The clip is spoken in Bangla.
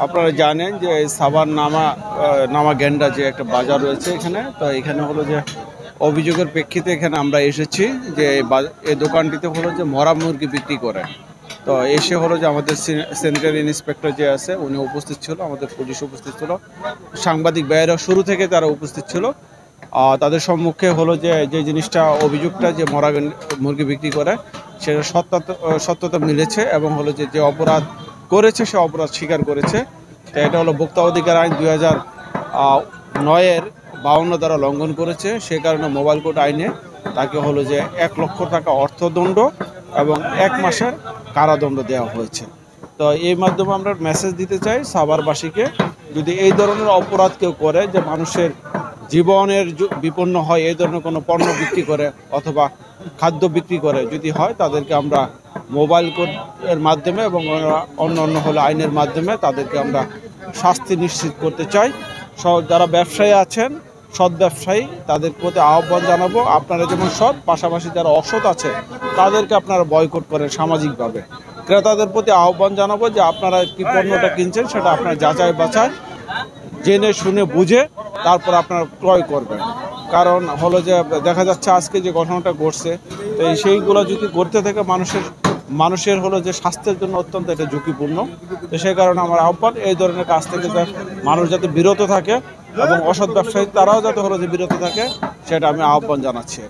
আপনারা জানেন যে সাভার নামা গেন্ডা যে একটা বাজার রয়েছে এখানে, তো এখানে হলো যে অভিযোগের প্রেক্ষিতে এখানে আমরা এসেছি যে এই দোকানটিতে হলো যে মরা মুরগি বিক্রি করে। তো এসে হলো যে আমাদের স্যানিটারি ইন্সপেক্টর যে আছে উনি উপস্থিত ছিল, আমাদের পুলিশ উপস্থিত ছিল, সাংবাদিক ভাইয়েরা শুরু থেকে তারা উপস্থিত ছিল। তাদের সম্মুখে হলো যে যে জিনিসটা অভিযোগটা যে মরা মুরগি বিক্রি করে সেটা সত্যতা মিলেছে এবং হলো যে যে অপরাধ করেছে সে অপরাধ স্বীকার করেছে। তো এটা হলো ভোক্তা অধিকার আইন 2009-এর 52 দ্বারা লঙ্ঘন করেছে। সে কারণে মোবাইল কোর্ট আইনে তাকে হলো যে 1 লক্ষ টাকা অর্থদণ্ড এবং 1 মাসের কারাদণ্ড দেওয়া হয়েছে। তো এই মাধ্যমে আমরা মেসেজ দিতে চাই সাভারবাসীকে, যদি এই ধরনের অপরাধ কেউ করে যে মানুষের জীবনের বিপন্ন হয়, এই ধরনের কোনো পণ্য বিক্রি করে অথবা খাদ্য বিক্রি করে যদি হয়, তাদেরকে আমরা মোবাইল কোর্টের মাধ্যমে এবং অন্য হলো আইনের মাধ্যমে তাদেরকে আমরা শাস্তি নিশ্চিত করতে চাই। যারা ব্যবসায়ী আছেন, সৎ ব্যবসায়ী, তাদের প্রতি আহ্বান জানাবো, আপনারা যেমন সৎ, পাশাপাশি যারা অসৎ আছে তাদেরকে আপনারা বয়কট করেন সামাজিকভাবে। ক্রেতাদের প্রতি আহ্বান জানাবো যে আপনারা কি পণ্যটা কিনছেন সেটা আপনারা যাচাই বাছাই জেনে শুনে বুঝে তারপর আপনারা ক্রয় করবেন। কারণ হলো যে দেখা যাচ্ছে আজকে যে ঘটনাটা ঘটছে, তো সেইগুলো যদি করতে থাকে মানুষের হলো যে স্বাস্থ্যের জন্য অত্যন্ত এটা ঝুঁকিপূর্ণ। তো সেই কারণে আমার আহ্বান, এই ধরনের কাজ থেকে মানুষ যাতে বিরত থাকে এবং অসৎ ব্যবসায়ী তারাও যাতে হলো যে বিরত থাকে, সেটা আমি আহ্বান জানাচ্ছি।